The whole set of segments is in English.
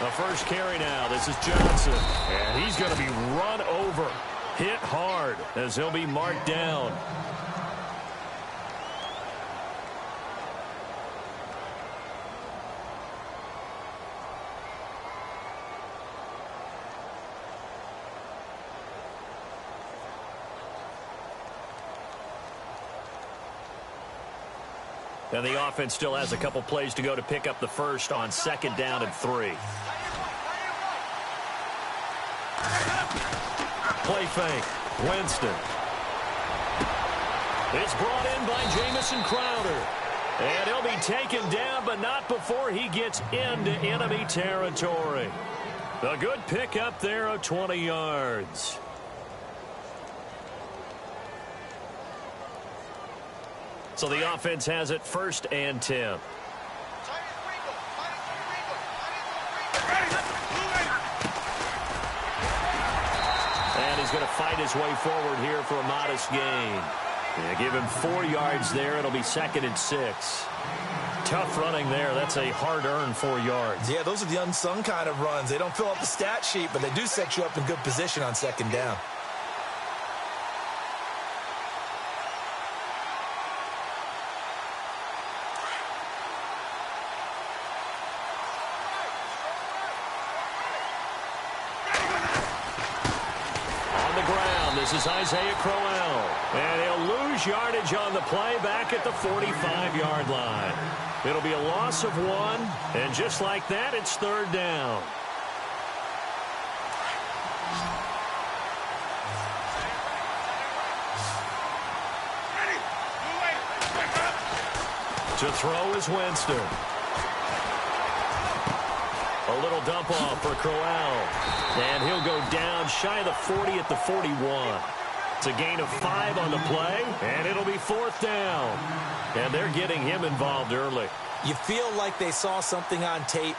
The first carry now. This is Johnson. And he's going to be run over. Hit hard as he'll be marked down. And the offense still has a couple plays to go to pick up the first on 2nd down and 3. Play fake. Winston. It's brought in by Jamison Crowder. And he'll be taken down, but not before he gets into enemy territory. A good pickup there of 20 yards. So the offense has it 1st and 10. And he's going to fight his way forward here for a modest gain. Yeah, give him 4 yards there. It'll be 2nd and 6. Tough running there. That's a hard-earned 4 yards. Yeah, those are the unsung kind of runs. They don't fill up the stat sheet, but they do set you up in good position on 2nd down. This is Isaiah Crowell, and he'll lose yardage on the play back at the 45-yard line. It'll be a loss of 1, and just like that, it's 3rd down. To throw is Winston. A little dump off for Crowell. And he'll go down shy of the 40 at the 41. It's a gain of 5 on the play, and it'll be 4th down. And they're getting him involved early. You feel like they saw something on tape,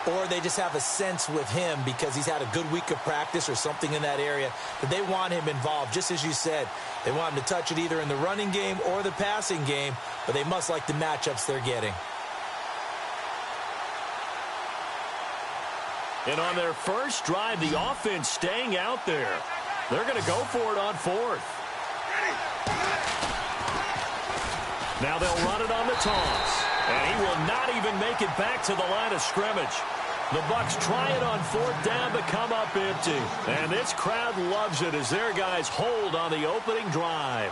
or they just have a sense with him because he's had a good week of practice or something in that area that they want him involved. Just as you said, they want him to touch it either in the running game or the passing game, but they must like the matchups they're getting. And on their first drive, the offense staying out there. They're going to go for it on 4th. Now they'll run it on the toss. And he will not even make it back to the line of scrimmage. The Bucs try it on 4th down but come up empty. And this crowd loves it as their guys hold on the opening drive.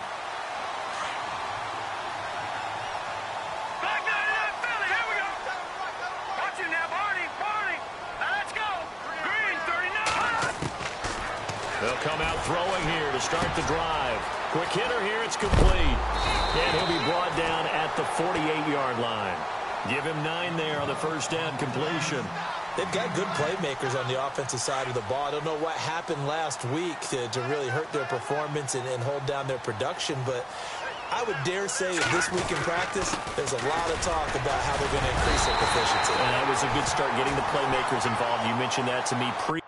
They'll come out throwing here to start the drive. Quick hitter here, it's complete. And he'll be brought down at the 48-yard line. Give him 9 there on the first down completion. They've got good playmakers on the offensive side of the ball. I don't know what happened last week to really hurt their performance and hold down their production, but I would dare say that this week in practice, there's a lot of talk about how they're going to increase their proficiency. And that was a good start getting the playmakers involved. You mentioned that to me pre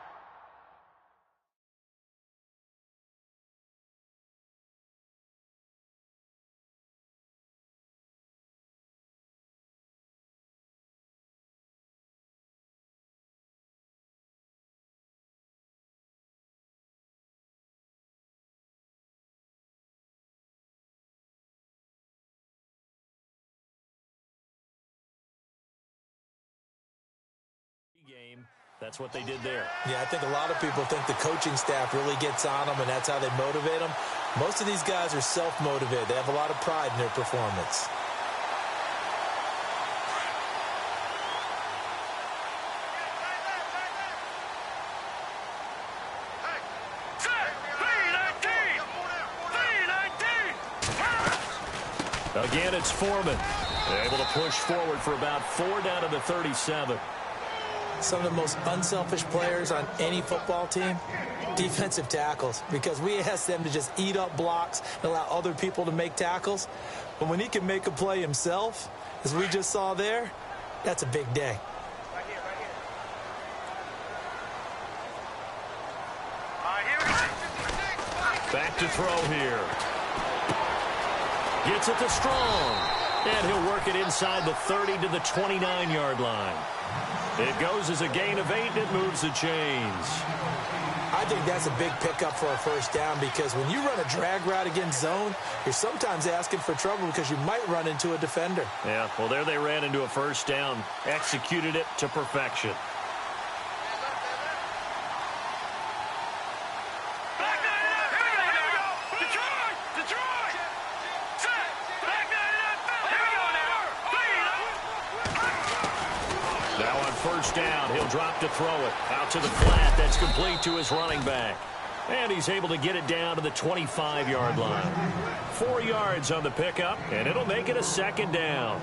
game. That's what they did there. Yeah, I think a lot of people think the coaching staff really gets on them, and that's how they motivate them. Most of these guys are self-motivated. They have a lot of pride in their performance. Again, it's Foreman. Able to push forward for about 4 down to the 37. Some of the most unselfish players on any football team, defensive tackles, because we ask them to just eat up blocks and allow other people to make tackles. But when he can make a play himself, as we just saw there, that's a big day. Back to throw here. Gets it to Strong. And he'll work it inside the 30 to the 29-yard line. It goes as a gain of 8, and it moves the chains. I think that's a big pickup for a first down because when you run a drag route against zone, you're sometimes asking for trouble because you might run into a defender. Yeah, well, there they ran into a first down, executed it to perfection. First down, he'll drop to throw it. Out to the flat, that's complete to his running back. And he's able to get it down to the 25-yard line. 4 yards on the pickup, and it'll make it a second down.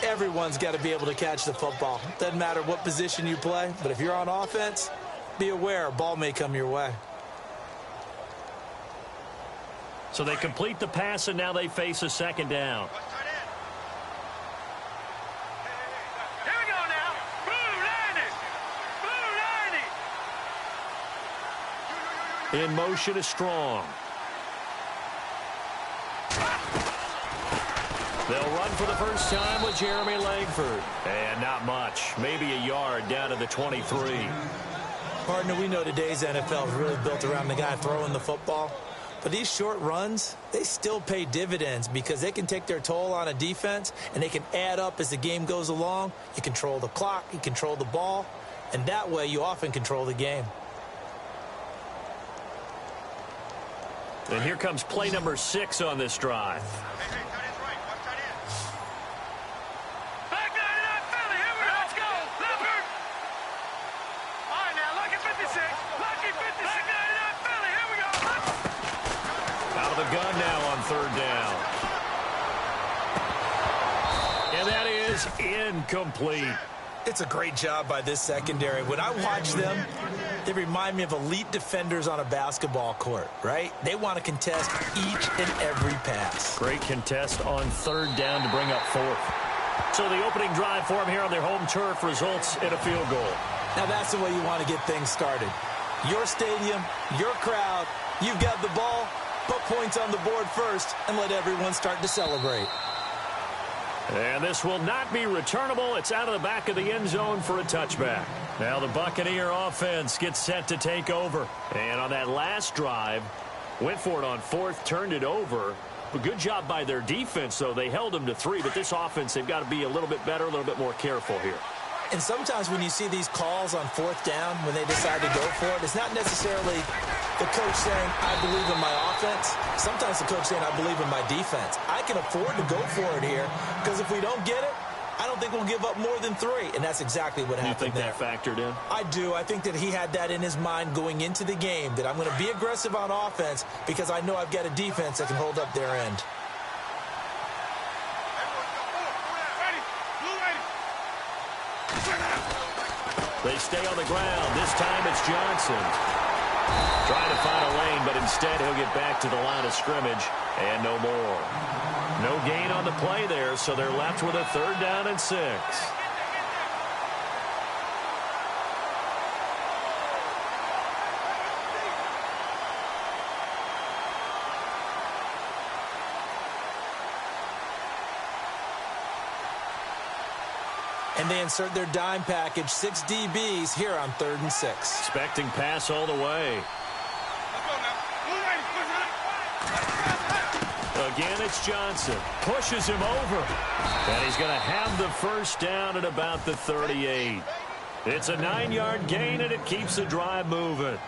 Everyone's got to be able to catch the football. Doesn't matter what position you play, but if you're on offense, be aware a ball may come your way. So they complete the pass, and now they face a second down. In motion is Strong. They'll run for the first time with Jeremy Langford. And not much. Maybe a yard down to the 23. Partner, we know today's NFL is really built around the guy throwing the football. But these short runs, they still pay dividends because they can take their toll on a defense, and they can add up as the game goes along. You control the clock, you control the ball, and that way you often control the game. And here comes play number 6 on this drive. Out of the gun now on third down. And that is incomplete. It's a great job by this secondary. When I watch them, they remind me of elite defenders on a basketball court, right? They want to contest each and every pass. Great contest on third down to bring up 4th. So the opening drive for them here on their home turf results in a field goal. Now that's the way you want to get things started. Your stadium, your crowd, you've got the ball, put points on the board first, and let everyone start to celebrate. And this will not be returnable. It's out of the back of the end zone for a touchback. Now the Buccaneer offense gets set to take over. And on that last drive, went for it on 4th, turned it over. A good job by their defense, though. They held them to 3, but this offense, they've got to be a little bit better, a little bit more careful here. And sometimes when you see these calls on 4th down, when they decide to go for it, it's not necessarily the coach saying, I believe in my offense. Sometimes the coach saying, I believe in my defense. I can afford to go for it here because if we don't get it, I don't think we'll give up more than 3. And that's exactly what happened there. You think that factored in? I do. I think that he had that in his mind going into the game, that I'm going to be aggressive on offense because I know I've got a defense that can hold up their end. They stay on the ground. This time it's Johnson. Trying to find a lane, but instead he'll get back to the line of scrimmage and no more. No gain on the play there, so they're left with a 3rd down and 6. And they insert their dime package, 6 DBs here on 3rd and 6. Expecting pass all the way. Again, it's Johnson. Pushes him over. And he's going to have the first down at about the 38. It's a 9-yard gain, and it keeps the drive moving.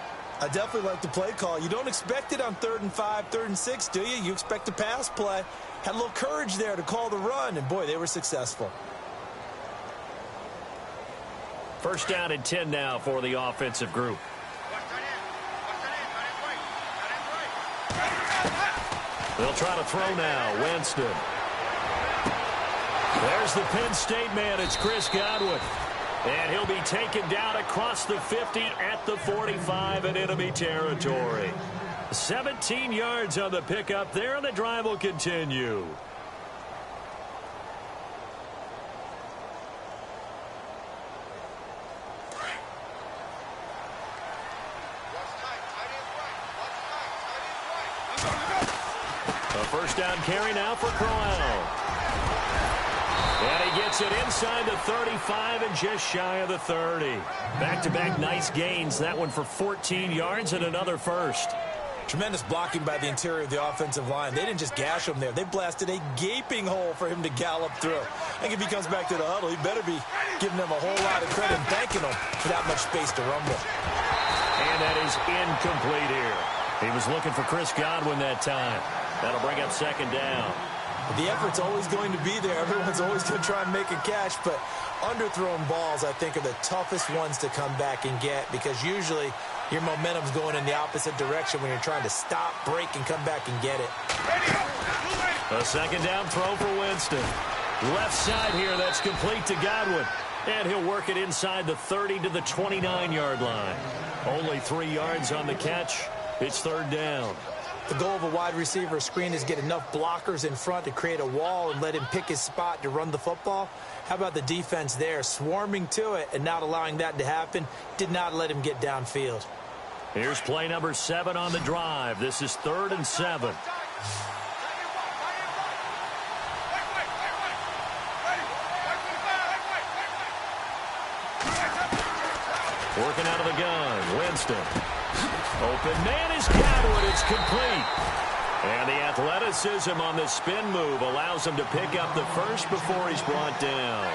I definitely like the play call. You don't expect it on 3rd and 5, 3rd and 6, do you? You expect a pass play. Had a little courage there to call the run, and boy, they were successful. First down and 10 now for the offensive group. They'll try to throw now. Winston. There's the Penn State man. It's Chris Godwin. And he'll be taken down across the 50 at the 45 in enemy territory. 17 yards on the pickup there, and the drive will continue. A first down carry now for Crowell. And he gets it inside the 35 and just shy of the 30. Back-to-back nice gains. That one for 14 yards and another first. Tremendous blocking by the interior of the offensive line. They didn't just gash him there. They blasted a gaping hole for him to gallop through. I think if he comes back to the huddle, he better be giving them a whole lot of credit and thanking them for that much space to rumble. And that is incomplete here. He was looking for Chris Godwin that time. That'll bring up second down. The effort's always going to be there. Everyone's always going to try and make a catch, but underthrown balls, I think, are the toughest ones to come back and get because usually your momentum's going in the opposite direction when you're trying to stop, break, and come back and get it. A second down throw for Winston. Left side here, that's complete to Godwin. And he'll work it inside the 30 to the 29-yard line. Only 3 yards on the catch. It's third down. The goal of a wide receiver screen is get enough blockers in front to create a wall and let him pick his spot to run the football. How about the defense there, swarming to it and not allowing that to happen? Did not let him get downfield. Here's play number 7 on the drive. This is 3rd and 7. Working out of the gun, Winston. Open man is Godwin. It's complete. And the athleticism on the spin move allows him to pick up the first before he's brought down.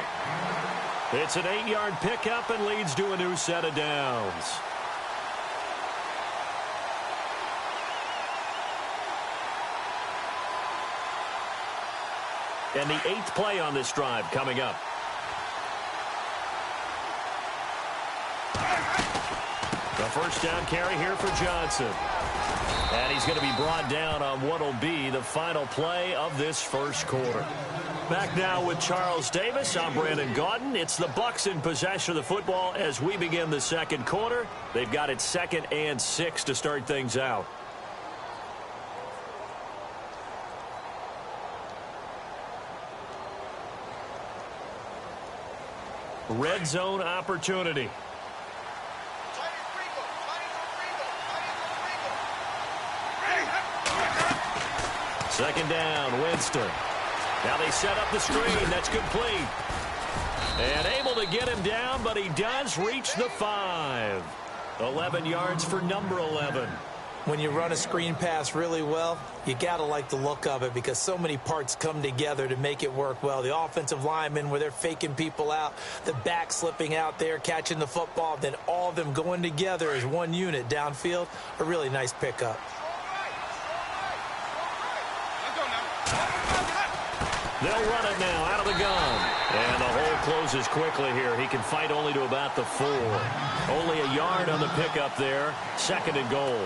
It's an 8-yard pickup and leads to a new set of downs. And the 8th play on this drive coming up. The first down carry here for Johnson. And he's going to be brought down on what will be the final play of this first quarter. Back now with Charles Davis. I'm Brandon Gaudin. It's the Bucs in possession of the football as we begin the second quarter. They've got it 2nd and 6 to start things out. Red zone opportunity. Second down, Winston. Now they set up the screen. That's complete. And able to get him down, but he does reach the 5. 11 yards for number 11. When you run a screen pass really well, you got to like the look of it because so many parts come together to make it work well. The offensive linemen where they're faking people out, the back slipping out there, catching the football, then all of them going together as one unit downfield. A really nice pickup. They'll run it now out of the gun. And the hole closes quickly here. He can fight only to about the 4. Only a yard on the pickup there. 2nd and goal.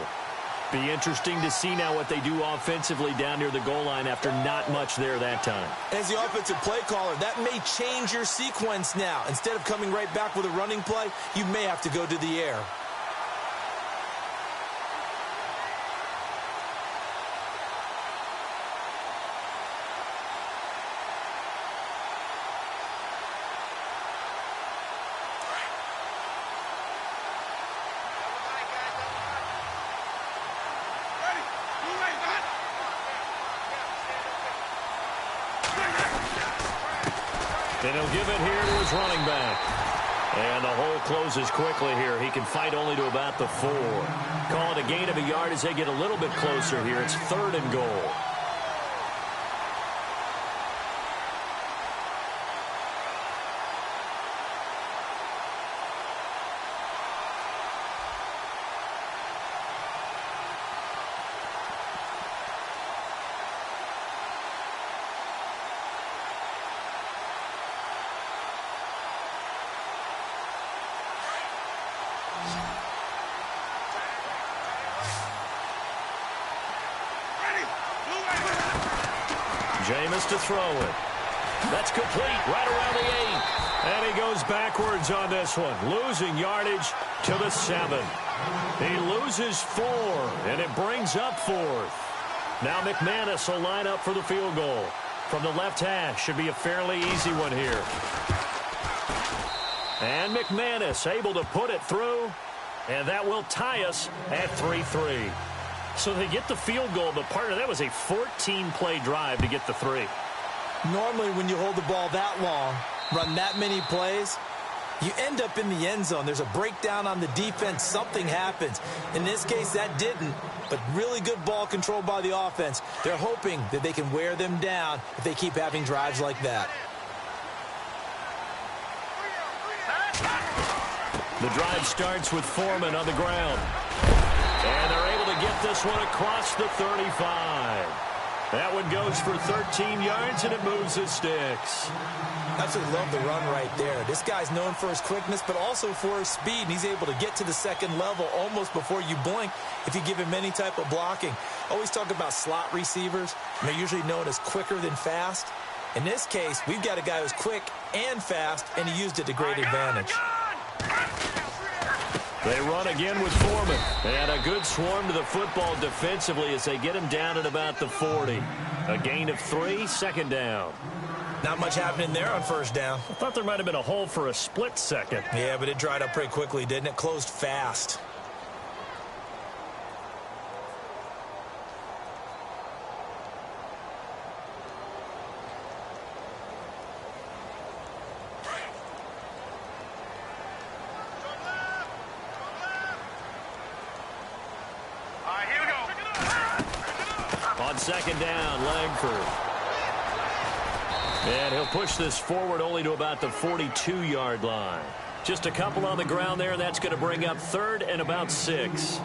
Be interesting to see now what they do offensively down near the goal line after not much there that time. As the offensive play caller, that may change your sequence now. Instead of coming right back with a running play, you may have to go to the air. And he'll give it here to his running back. And the hole closes quickly here. He can fight only to about the 4. Call it a gain of a yard as they get a little bit closer here. It's 3rd and goal. Jameis to throw it. That's complete right around the 8. And he goes backwards on this one. Losing yardage to the 7. He loses 4, and it brings up 4th. Now McManus will line up for the field goal. From the left hash, should be a fairly easy one here. And McManus able to put it through, and that will tie us at 3-3. So they get the field goal, but part of that was a 14-play drive to get the 3. Normally, when you hold the ball that long, run that many plays, you end up in the end zone. There's a breakdown on the defense. Something happens. In this case, that didn't, but really good ball control by the offense. They're hoping that they can wear them down if they keep having drives like that. The drive starts with Foreman on the ground. And they're able to get this one across the 35. That one goes for 13 yards, and it moves the sticks. Absolutely love the run right there. This guy's known for his quickness, but also for his speed, and he's able to get to the second level almost before you blink if you give him any type of blocking. Always talk about slot receivers, and they're usually known as quicker than fast. In this case, we've got a guy who's quick and fast, and he used it to great advantage. They run again with Foreman. And a good swarm to the football defensively as they get him down at about the 40. A gain of 3, second down. Not much happening there on first down. I thought there might have been a hole for a split second. Yeah, but it dried up pretty quickly, didn't it? Closed fast. Second down, Langford. And he'll push this forward only to about the 42-yard line. Just a couple on the ground there, and that's going to bring up third and about 6.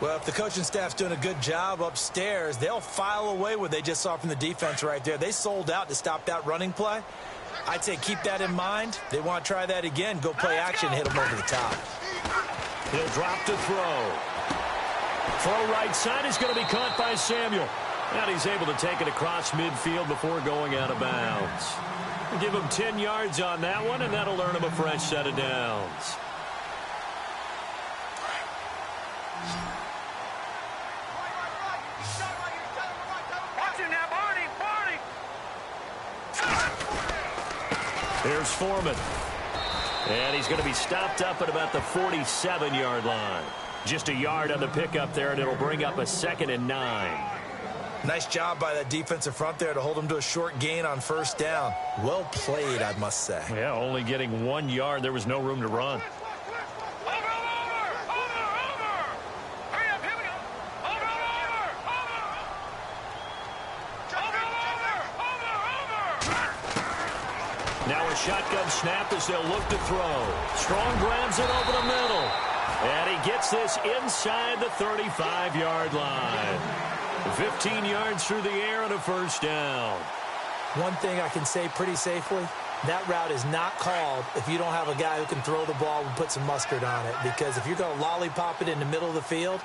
Well, if the coaching staff's doing a good job upstairs, they'll file away what they just saw from the defense right there. They sold out to stop that running play. I'd say keep that in mind. They want to try that again. Go play action, hit them over the top. He'll drop to throw. Throw right side is going to be caught by Samuel. And he's able to take it across midfield before going out of bounds. Give him 10 yards on that one, and that'll earn him a fresh set of downs. Here's Foreman. And he's going to be stopped up at about the 47-yard line. Just a yard on the pickup there, and it'll bring up a 2nd and 9. Nice job by that defensive front there to hold him to a short gain on first down. Well played, I must say. Yeah, only getting 1 yard. There was no room to run. Now a shotgun snap as they'll look to throw. Strong grabs it over the middle. And he gets this inside the 35-yard line. 15 yards through the air and a first down. One thing I can say pretty safely, that route is not called if you don't have a guy who can throw the ball and put some mustard on it. Because if you're going to lollipop it in the middle of the field,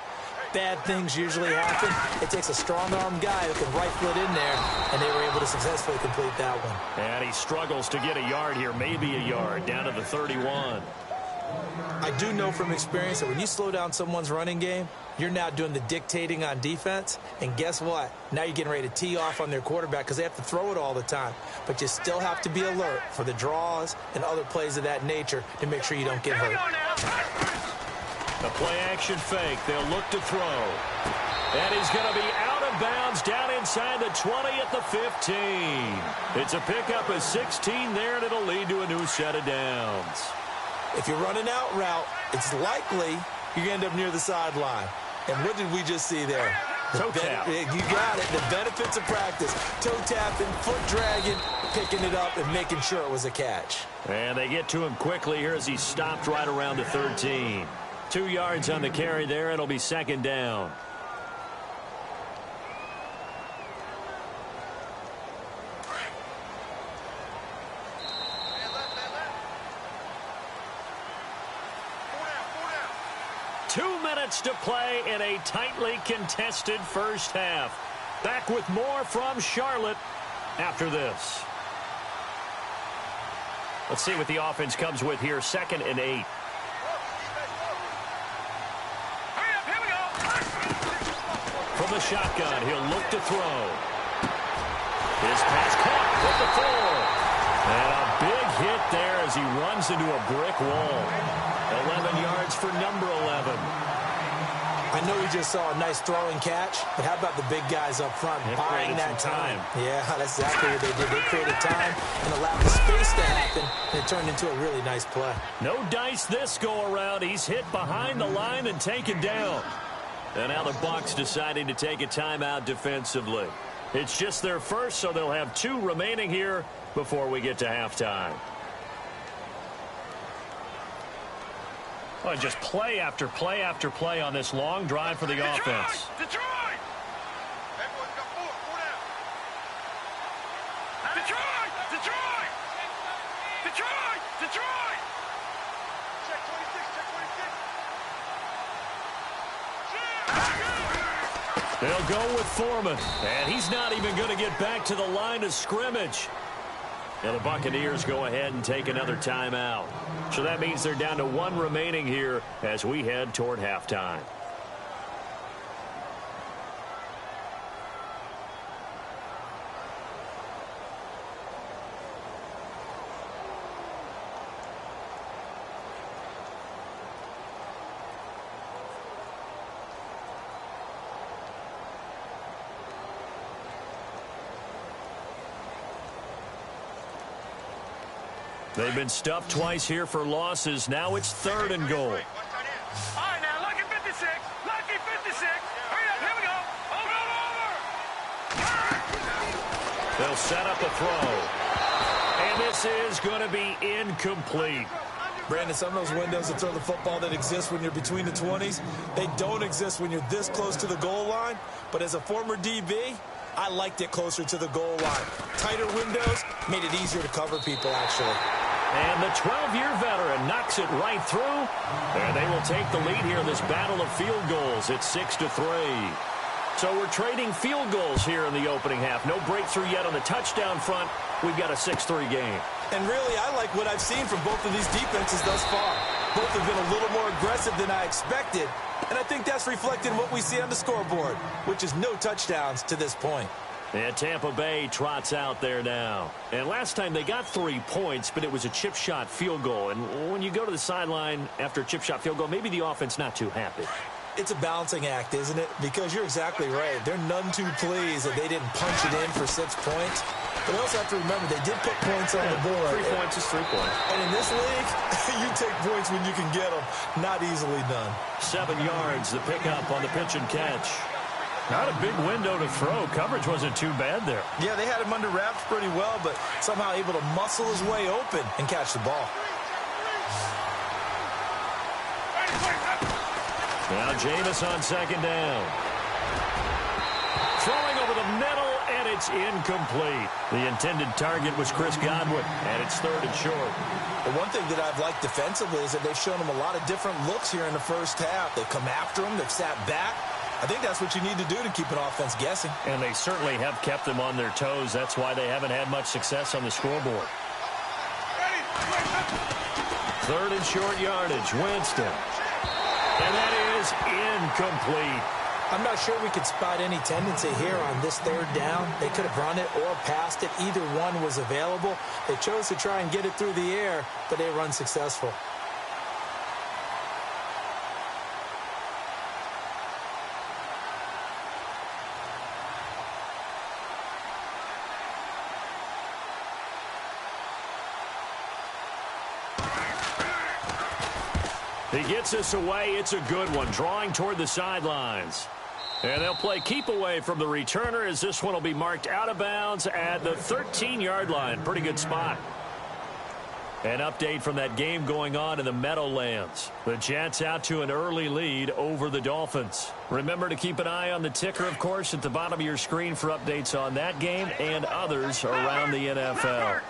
bad things usually happen. It takes a strong-arm guy who can rifle it in there, and they were able to successfully complete that one. And he struggles to get a yard here, maybe a yard, down to the 31. I do know from experience that when you slow down someone's running game, you're now doing the dictating on defense. And guess what? Now you're getting ready to tee off on their quarterback because they have to throw it all the time. But you still have to be alert for the draws and other plays of that nature to make sure you don't get hurt. The play-action fake. They'll look to throw. And he's going to be out of bounds down inside the 20 at the 15. It's a pickup of 16 there, and it'll lead to a new set of downs. If you run an out route, it's likely you're going to end up near the sideline. And what did we just see there? Toe tap. You got it. The benefits of practice. Toe tapping, foot dragging, picking it up, and making sure it was a catch. And they get to him quickly here as he stopped right around the 13. 2 yards on the carry there. It'll be second down. To play in a tightly contested first half. Back with more from Charlotte after this. Let's see what the offense comes with here. 2nd and 8. From the shotgun, he'll look to throw. His pass caught at the 4. And a big hit there as he runs into a brick wall. 11 yards for number 11. I know we just saw a nice throwing catch, but how about the big guys up front buying that time? Yeah, that's exactly what they did. They created time and allowed the space to happen, and it turned into a really nice play. No dice this go-around. He's hit behind the line and taken down. And now the Bucs deciding to take a timeout defensively. It's just their first, so they'll have 2 remaining here before we get to halftime. Well, just play after play after play on this long drive for the offense. Detroit! Everyone's got 4 down. Detroit! Detroit! Detroit! Detroit! Check 26, check 26. They'll go with Foreman, and he's not even going to get back to the line of scrimmage. And the Buccaneers go ahead and take another timeout. So that means they're down to 1 remaining here as we head toward halftime. They've been stuffed twice here for losses. Now it's 3rd and goal. All right, now, lucky 56. Lucky 56. Hurry up, here we go. Over. They'll set up a throw. And this is going to be incomplete. Brandon, some of those windows to throw the football that exist when you're between the 20s, they don't exist when you're this close to the goal line. But as a former DB, I liked it closer to the goal line. Tighter windows made it easier to cover people, actually. And the 12-year veteran knocks it right through. And they will take the lead here in this battle of field goals. It's 6-3. So we're trading field goals here in the opening half. No breakthrough yet on the touchdown front. We've got a 6-3 game. And really, I like what I've seen from both of these defenses thus far. Both have been a little more aggressive than I expected. And I think that's reflected in what we see on the scoreboard, which is no touchdowns to this point. And Tampa Bay trots out there now. And last time they got 3 points, but it was a chip shot field goal. And when you go to the sideline after a chip shot field goal, maybe the offense not too happy. It's a balancing act, isn't it? Because you're exactly right. They're none too pleased that they didn't punch it in for 6 points. But you also have to remember, they did put points on the board. 3 points is 3 points. And in this league, you take points when you can get them. Not easily done. 7 yards, the pickup on the pitch and catch. Not a big window to throw. Coverage wasn't too bad there. Yeah, they had him under wraps pretty well, but somehow able to muscle his way open and catch the ball. Now Jameis on 2nd down. Throwing over the middle, and it's incomplete. The intended target was Chris Godwin, and it's 3rd and short. The one thing that I've liked defensively is that they've shown him a lot of different looks here in the first half. They've come after him. They've sat back. I think that's what you need to do to keep an offense guessing. And they certainly have kept them on their toes. That's why they haven't had much success on the scoreboard. 3rd and short yardage, Winston. And that is incomplete. I'm not sure we could spot any tendency here on this 3rd down. They could have run it or passed it. Either one was available. They chose to try and get it through the air, but they were unsuccessful. He gets us away. It's a good one. Drawing toward the sidelines. And they'll play keep away from the returner as this one will be marked out of bounds at the 13-yard line. Pretty good spot. An update from that game going on in the Meadowlands. The Jets out to an early lead over the Dolphins. Remember to keep an eye on the ticker, of course, at the bottom of your screen for updates on that game and others around the NFL.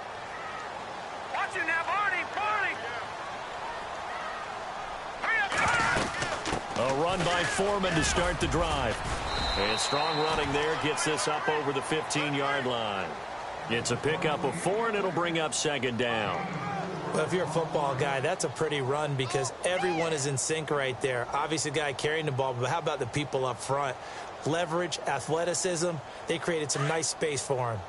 Watch it now, Barney. A run by Foreman to start the drive. And strong running there gets this up over the 15-yard line. It's a pickup of 4, and it'll bring up 2nd down. Well, if you're a football guy, that's a pretty run because everyone is in sync right there. Obviously, the guy carrying the ball, but how about the people up front? Leverage, athleticism, they created some nice space for him.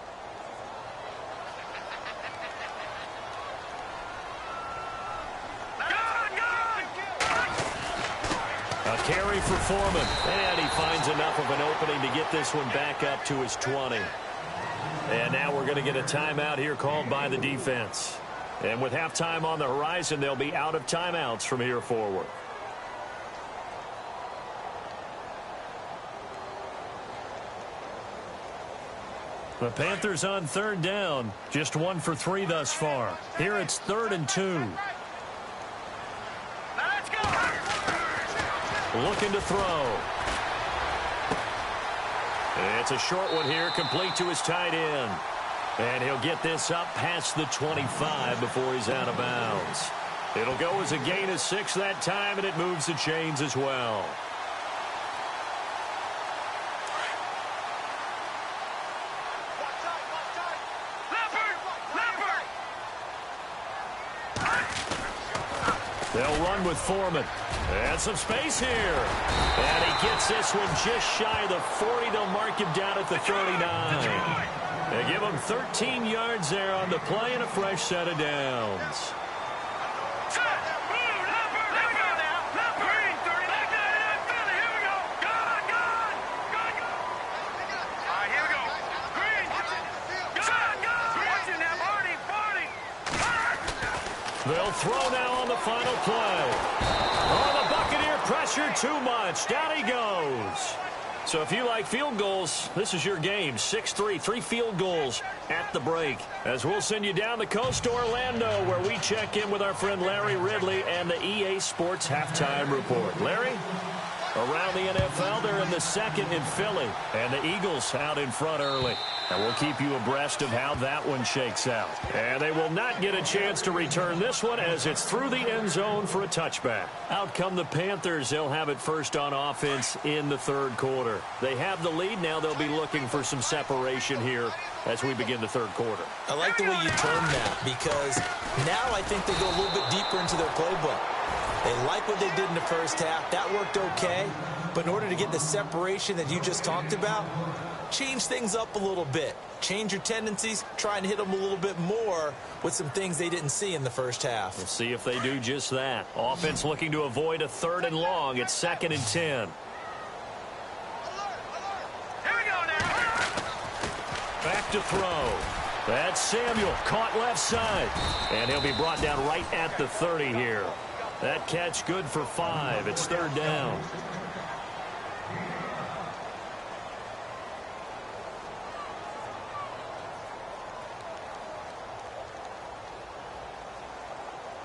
A carry for Foreman. And he finds enough of an opening to get this one back up to his 20. And now we're going to get a timeout here called by the defense. And with halftime on the horizon, they'll be out of timeouts from here forward. The Panthers on third down. Just 1 for 3 thus far. Here it's 3rd and 2. Let's go. Looking to throw. It's a short one here, complete to his tight end. And he'll get this up past the 25 before he's out of bounds. It'll go as a gain of 6 that time, and it moves the chains as well. They'll run with Foreman. And some space here. And he gets this one just shy of the 40. They'll mark him down at the 39. They give him 13 yards there on the play and a fresh set of downs. They'll throw now on the final play. Oh, the Buccaneer pressure too much. Down he goes. So if you like field goals, this is your game. 6-3, 3 field goals at the break. As we'll send you down the coast to Orlando, where we check in with our friend Larry Ridley and the EA Sports Halftime Report. Larry? Around the NFL, they're in the second in Philly, and the Eagles out in front early. And we'll keep you abreast of how that one shakes out. And they will not get a chance to return this one as it's through the end zone for a touchback. Out come the Panthers. They'll have it first on offense in the third quarter. They have the lead. Now they'll be looking for some separation here as we begin the third quarter. I like the way you term that, because now I think they go a little bit deeper into their playbook. They like what they did in the first half. That worked okay. But in order to get the separation that you just talked about, change things up a little bit. Change your tendencies. Try and hit them a little bit more with some things they didn't see in the first half. We'll see if they do just that. Offense looking to avoid a 3rd and long. It's 2nd and 10. Here we go now. Back to throw. That's Samuel, caught left side. And he'll be brought down right at the 30 here. That catch good for 5. It's 3rd down.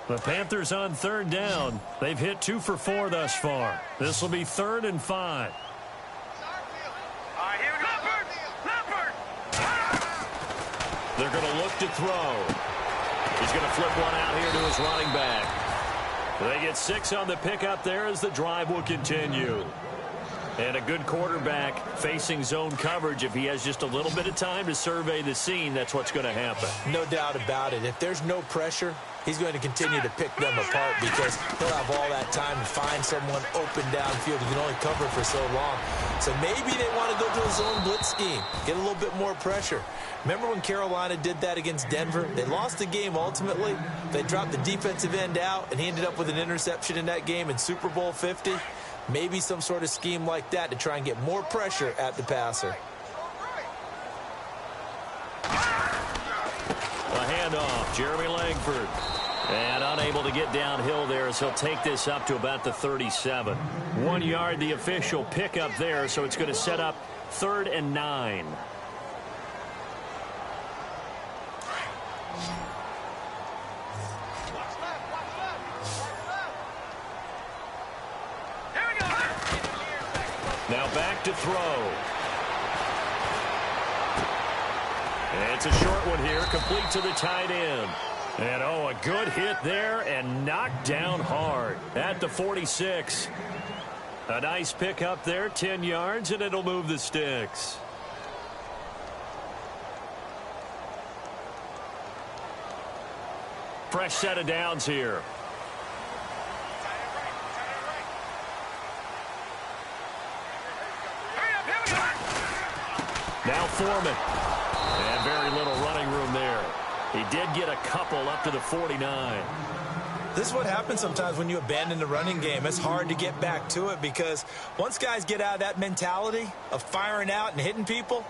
The Panthers on 3rd down. They've hit 2 for 4 thus far. This will be 3rd and 5. Here we go. Leopard! They're going to look to throw. He's going to flip one out here to his running back. They get 6 on the pickup there as the drive will continue. And a good quarterback facing zone coverage. If he has just a little bit of time to survey the scene, that's what's going to happen. No doubt about it. If there's no pressure, he's going to continue to pick them apart because he'll have all that time to find someone open downfield. He can only cover for so long. So maybe they want to go to a zone blitz scheme, get a little bit more pressure. Remember when Carolina did that against Denver? They lost the game ultimately. They dropped the defensive end out, and he ended up with an interception in that game in Super Bowl 50. Maybe some sort of scheme like that to try and get more pressure at the passer. A handoff, Jeremy Langford. And unable to get downhill there as he'll take this up to about the 37. 1 yard, the official pickup there, so it's going to set up 3rd and 9. Now back to throw. And it's a short one here, complete to the tight end. And, oh, a good hit there and knocked down hard at the 46. A nice pickup there, 10 yards, and it'll move the sticks. Fresh set of downs here. Now Foreman. And very little running room there. He did get a couple up to the 49. This is what happens sometimes when you abandon the running game. It's hard to get back to it because once guys get out of that mentality of firing out and hitting people,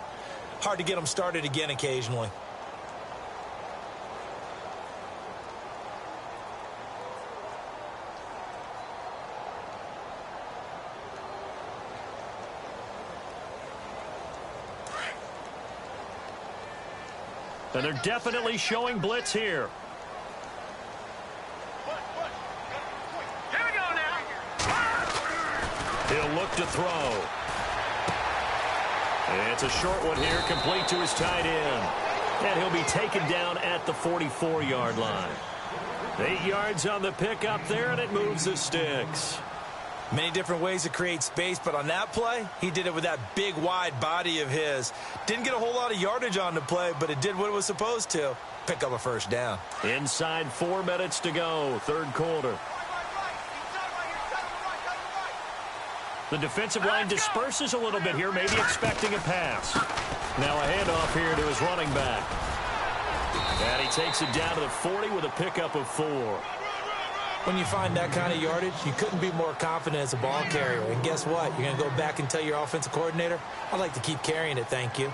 hard to get them started again occasionally. And they're definitely showing blitz here. Here we go now. He'll look to throw. And it's a short one here, complete to his tight end. And he'll be taken down at the 44-yard line. 8 yards on the pickup there, and it moves the sticks. Many different ways to create space, but on that play, he did it with that big, wide body of his. Didn't get a whole lot of yardage on the play, but it did what it was supposed to. Pick up a first down. Inside 4 minutes to go, third quarter. The defensive line disperses a little bit here, maybe expecting a pass. Now a handoff here to his running back. And he takes it down to the 40 with a pickup of 4. When you find that kind of yardage, you couldn't be more confident as a ball carrier. And guess what? You're going to go back and tell your offensive coordinator, I'd like to keep carrying it, thank you.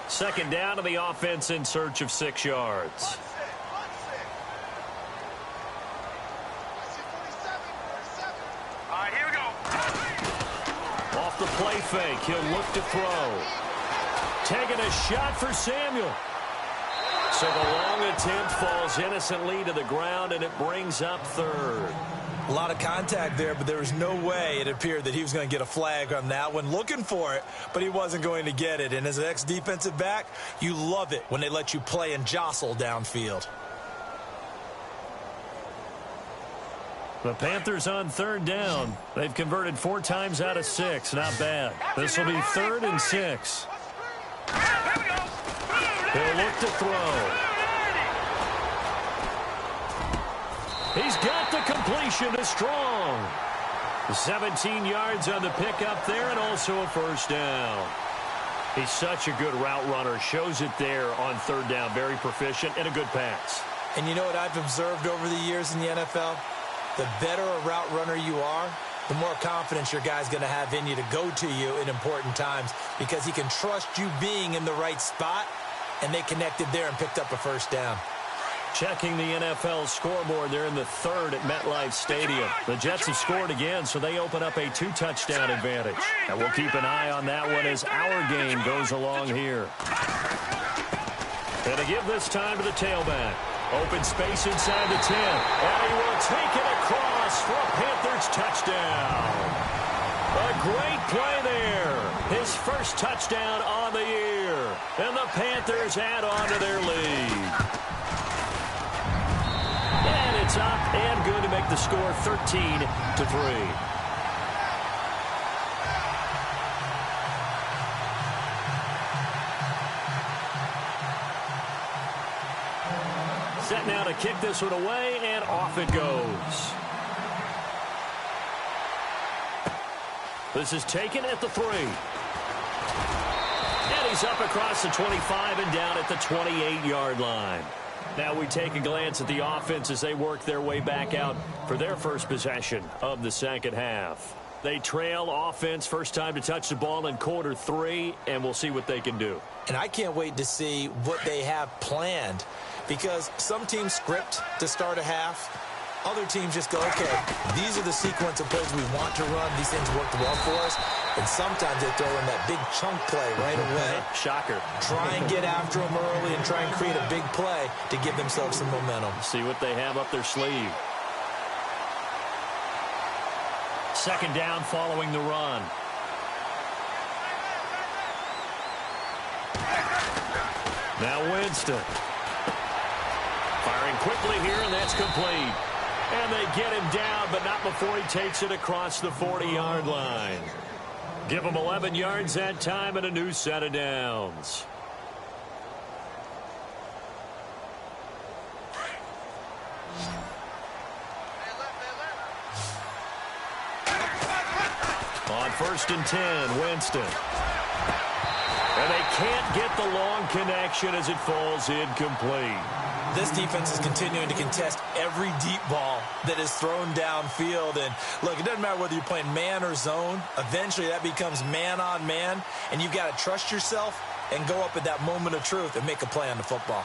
Second down to the offense in search of 6 yards. All right, here we go. Off the play fake, he'll look to throw. Taking a shot for Samuel. So the long attempt falls innocently to the ground, and it brings up third. A lot of contact there, but there was no way it appeared that he was going to get a flag on that one. Looking for it, but he wasn't going to get it. And as an ex-defensive back, you love it when they let you play and jostle downfield. The Panthers on third down. They've converted 4 times out of 6. Not bad. This will be 3rd and 6. He'll look to throw. He's got the completion to Strong. 17 yards on the pickup there, and also a first down. He's such a good route runner. Shows it there on third down. Very proficient and a good pass. And you know what I've observed over the years in the NFL? The better a route runner you are, the more confidence your guy's going to have in you to go to you in important times because he can trust you being in the right spot, and they connected there and picked up a first down. Checking the NFL scoreboard, they're in the 3rd at MetLife Stadium. The Jets have scored again, so they open up a 2-touchdown advantage. And we'll keep an eye on that one as our game goes along here. And to give this time to the tailback. Open space inside the 10. And he will take it across for a Panthers touchdown. A great play there. His first touchdown on the year. And the Panthers add on to their lead. And it's up and good to make the score 13-3. Set now to kick this one away, and off it goes. This is taken at the 3. And he's up across the 25 and down at the 28-yard line. Now we take a glance at the offense as they work their way back out for their first possession of the second half. They trail offense, first time to touch the ball in quarter 3, and we'll see what they can do. And I can't wait to see what they have planned because some teams script to start a half. Other teams just go, okay, these are the sequence of plays we want to run. These things worked well for us. And sometimes they throw in that big chunk play right away. Shocker. Try and get after them early and try and create a big play to give themselves some momentum. See what they have up their sleeve. Second down following the run. Now Winston. Firing quickly here, and that's complete. And they get him down, but not before he takes it across the 40-yard line. Give him 11 yards that time and a new set of downs. On 1st and 10, Winston. And they can't get the long connection as it falls incomplete. This defense is continuing to contest every deep ball that is thrown downfield. And, look, it doesn't matter whether you're playing man or zone. Eventually, that becomes man-on-man, and you've got to trust yourself and go up at that moment of truth and make a play on the football.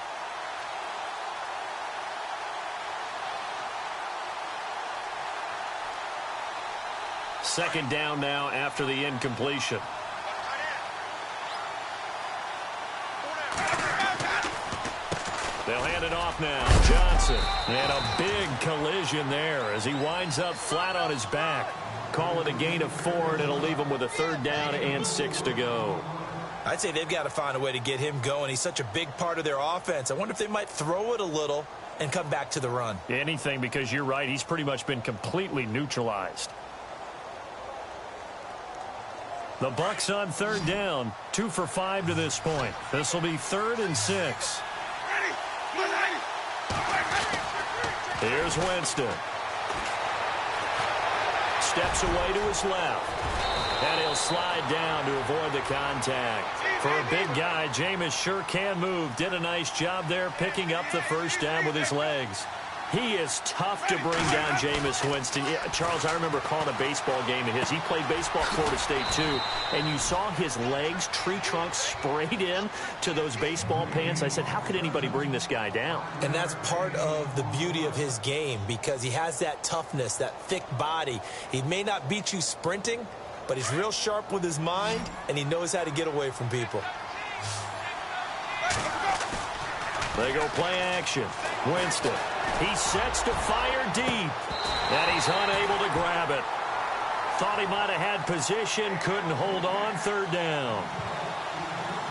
Second down now after the incompletion. They'll hand it off now. Johnson. And a big collision there as he winds up flat on his back. Call it a gain of 4, and it'll leave him with a 3rd down and 6 to go. I'd say they've got to find a way to get him going. He's such a big part of their offense. I wonder if they might throw it a little and come back to the run. Anything, because you're right. He's pretty much been completely neutralized. The Bucs on 3rd down. 2 for 5 to this point. This will be 3rd and 6. Here's Winston. Steps away to his left. And he'll slide down to avoid the contact. For a big guy, Jameis sure can move. Did a nice job there picking up the 1st down with his legs. He is tough to bring down, Jameis Winston. Yeah, Charles, I remember calling a baseball game of his. He played baseball at Florida State, too. And you saw his legs, tree trunks sprayed in to those baseball pants. I said, how could anybody bring this guy down? And that's part of the beauty of his game because he has that toughness, that thick body. He may not beat you sprinting, but he's real sharp with his mind, and he knows how to get away from people. They go play action. Winston. He sets to fire deep. And he's unable to grab it. Thought he might have had position. Couldn't hold on. 3rd down.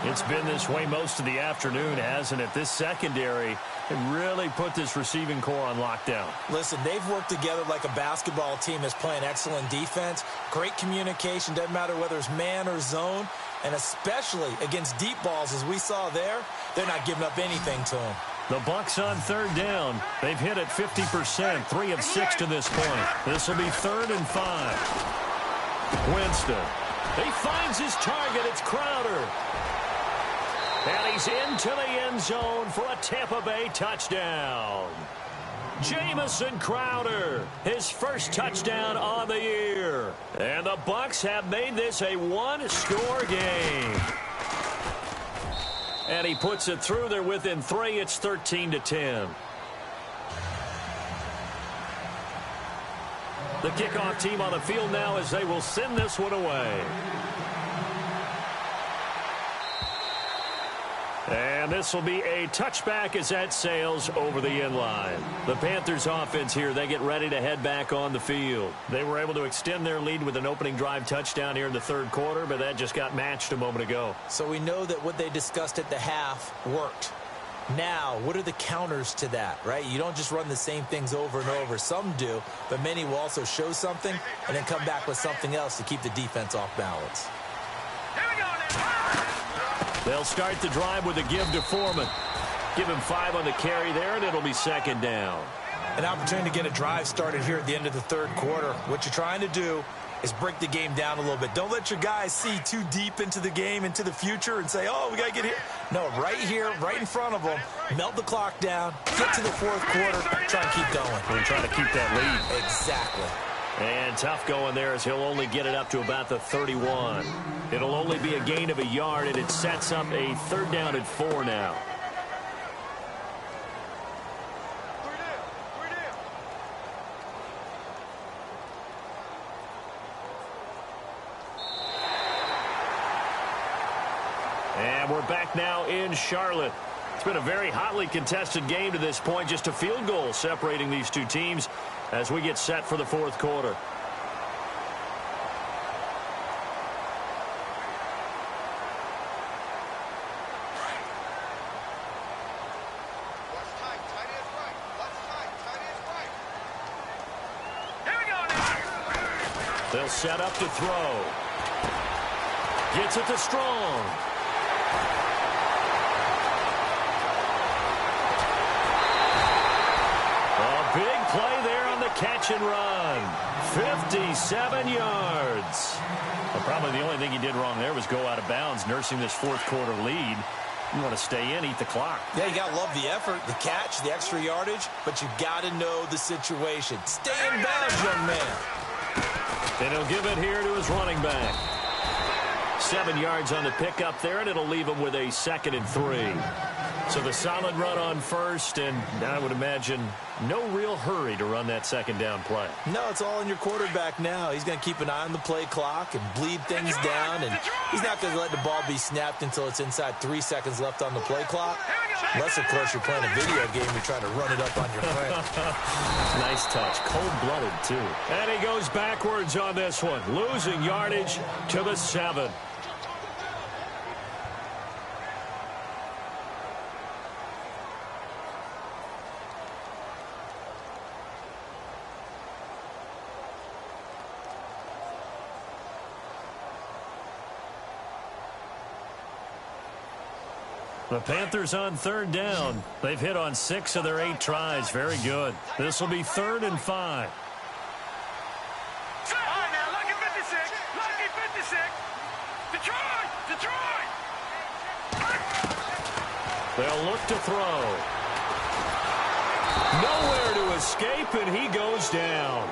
It's been this way most of the afternoon, hasn't it? This secondary can really put this receiving core on lockdown. Listen, they've worked together like a basketball team that's playing excellent defense. Great communication. Doesn't matter whether it's man or zone. And especially against deep balls, as we saw there, they're not giving up anything to him. The Bucs on 3rd down. They've hit it 50%, 3 of 6 to this point. This will be 3rd and 5. Winston. He finds his target. It's Crowder. And he's into the end zone for a Tampa Bay touchdown. Jamison Crowder, his 1st touchdown on the year. And the Bucs have made this a 1-score game. And he puts it through. They're within 3. It's 13-10. The kickoff team on the field now as they will send this one away. And this will be a touchback as that sails over the end line. The Panthers offense here, they get ready to head back on the field. They were able to extend their lead with an opening drive touchdown here in the 3rd quarter, but that just got matched a moment ago. So we know that what they discussed at the half worked. Now, what are the counters to that, right? You don't just run the same things over and over. Some do, but many will also show something and then come back with something else to keep the defense off balance. Here we go now. They'll start the drive with a give to Foreman. Give him 5 on the carry there, and it'll be 2nd down. An opportunity to get a drive started here at the end of the 3rd quarter. What you're trying to do is break the game down a little bit. Don't let your guys see too deep into the game, into the future, and say, oh, we got to get here. No, right here, right in front of them, melt the clock down, get to the 4th quarter, try and keep going. And try to keep that lead. Exactly. And tough going there as he'll only get it up to about the 31. It'll only be a gain of a yard, and it sets up a 3rd down and 4 now. And we're back now in Charlotte. It's been a very hotly contested game to this point. Just a field goal separating these two teams as we get set for the 4th quarter. They'll set up to throw. Gets it to Strong. A big play there on the catch and run. 57 yards. Well, probably the only thing he did wrong there was go out of bounds, nursing this fourth quarter lead. You want to stay in, eat the clock. Yeah, you got to love the effort, the catch, the extra yardage, but you got to know the situation. Stay in bounds, young man. And he'll give it here to his running back. 7 yards on the pickup there, and it'll leave him with a 2nd and 3. So the solid run on first, and I would imagine no real hurry to run that second down play. No, it's all on your quarterback now. He's going to keep an eye on the play clock and bleed things down, and he's not going to let the ball be snapped until it's inside 3 seconds left on the play clock. Unless, of course, you're playing a video game, you're trying to run it up on your friend. Nice touch. Cold-blooded, too. And he goes backwards on this one, losing yardage to the 7. The Panthers on 3rd down. They've hit on 6 of their 8 tries. Very good. This will be 3rd and 5. All right, now, lucky 56. Lucky 56. Detroit! Detroit! They'll look to throw. Nowhere to escape, and he goes down.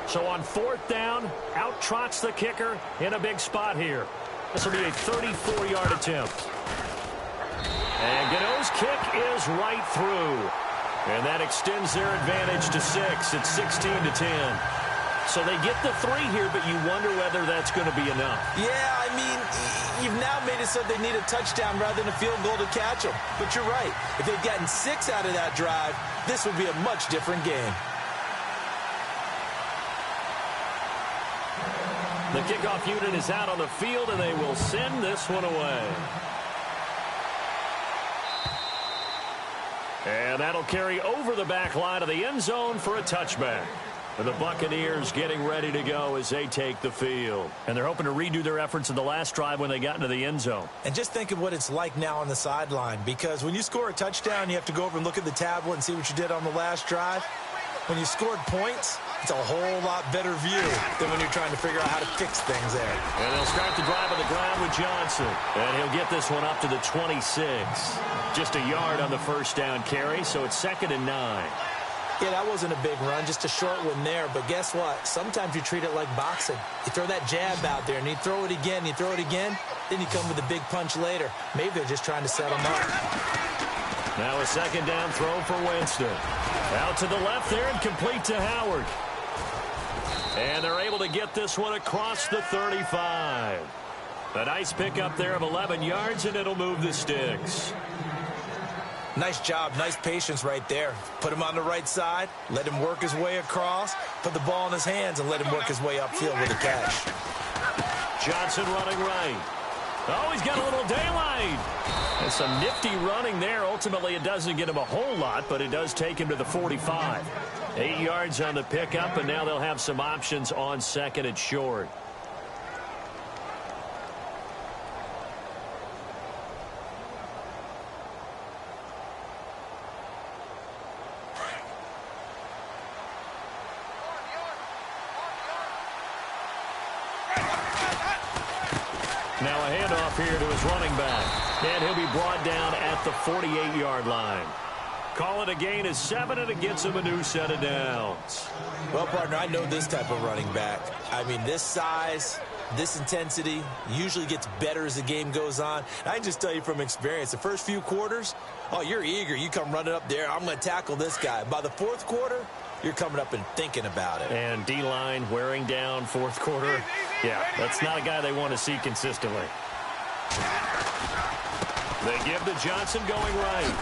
So on 4th down, out trots the kicker in a big spot here. This will be a 34-yard attempt. And Gano's kick is right through. And that extends their advantage to 6. It's 16-10. So they get the 3 here, but you wonder whether that's going to be enough. Yeah, I mean, you've now made it so they need a touchdown rather than a field goal to catch them. But you're right. If they'd gotten 6 out of that drive, this would be a much different game. The kickoff unit is out on the field, and they will send this one away. And that'll carry over the back line of the end zone for a touchback. And the Buccaneers getting ready to go as they take the field. And they're hoping to redo their efforts in the last drive when they got into the end zone. And just think of what it's like now on the sideline, because when you score a touchdown, you have to go over and look at the tablet and see what you did on the last drive. When you scored points, it's a whole lot better view than when you're trying to figure out how to fix things there. And they'll start the drive on the ground with Johnson. And he'll get this one up to the 26. Just a yard on the first down carry, so it's 2nd and 9. Yeah, that wasn't a big run, just a short one there. But guess what? Sometimes you treat it like boxing. You throw that jab out there, and you throw it again, then you come with a big punch later. Maybe they're just trying to set him up. Now a 2nd down throw for Winston. Out to the left there and complete to Howard. And they're able to get this one across the 35. A nice pickup there of 11 yards, and it'll move the sticks. Nice job, nice patience right there. Put him on the right side, let him work his way across, put the ball in his hands, and let him work his way upfield with a catch. Johnson running right. Oh, he's got a little daylight. And some nifty running there. Ultimately, it doesn't get him a whole lot, but it does take him to the 45. 8 yards on the pickup, and now they'll have some options on 2nd and short. Now a handoff here to his running back. And he'll be brought down at the 48-yard line. Call it a gain of 7, and it gets him a new set of downs. Well, partner, I know this type of running back. I mean, this size, this intensity usually gets better as the game goes on. I can just tell you from experience, the first few quarters, oh, you're eager. You come running up there, I'm going to tackle this guy. By the 4th quarter, you're coming up and thinking about it. And D-line wearing down 4th quarter. Yeah, that's not a guy they want to see consistently. They give to Johnson going right.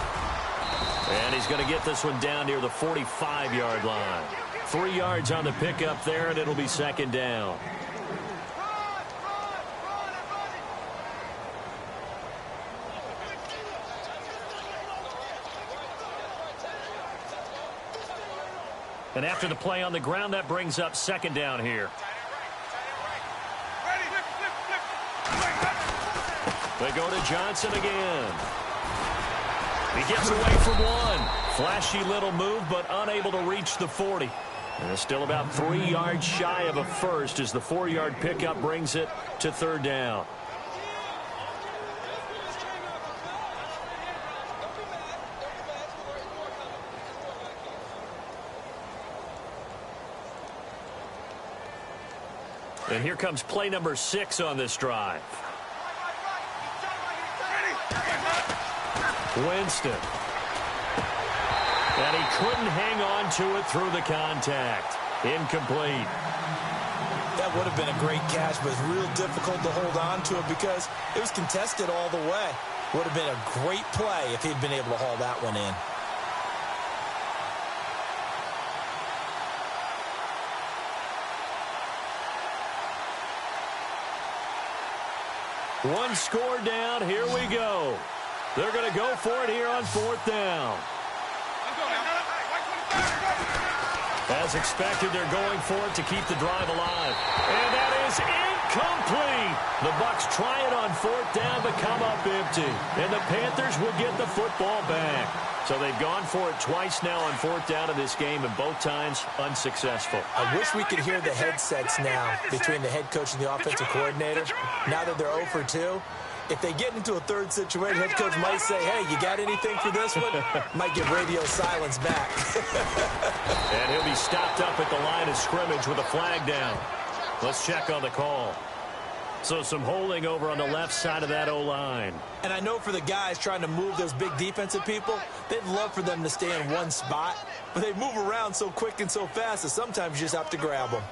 And he's going to get this one down near the 45-yard line. 3 yards on the pickup there, and it'll be 2nd down. And after the play on the ground, that brings up 2nd down here. They go to Johnson again. He gets away from one. Flashy little move, but unable to reach the 40. And it's still about 3 yards shy of a first as the 4-yard pickup brings it to third down. And here comes play number 6 on this drive. Winston. And he couldn't hang on to it through the contact. Incomplete. That would have been a great catch, but it's real difficult to hold on to it because it was contested all the way. Would have been a great play if he'd been able to haul that one in. One score down. Here we go. They're going to go for it here on fourth down. As expected, they're going for it to keep the drive alive. And that is incomplete. The Bucs try it on fourth down, but come up empty. And the Panthers will get the football back. So they've gone for it twice now on fourth down in this game, and both times unsuccessful. I wish we could hear the headsets now between the head coach and the offensive coordinator. Now that they're 0 for 2, if they get into a third situation, head coach might say, hey, you got anything for this one? Might get radio silence back. And he'll be stopped up at the line of scrimmage with a flag down. Let's check on the call. So some holding over on the left side of that O-line. And I know for the guys trying to move those big defensive people, they'd love for them to stay in one spot, but they move around so quick and so fast that sometimes you just have to grab them.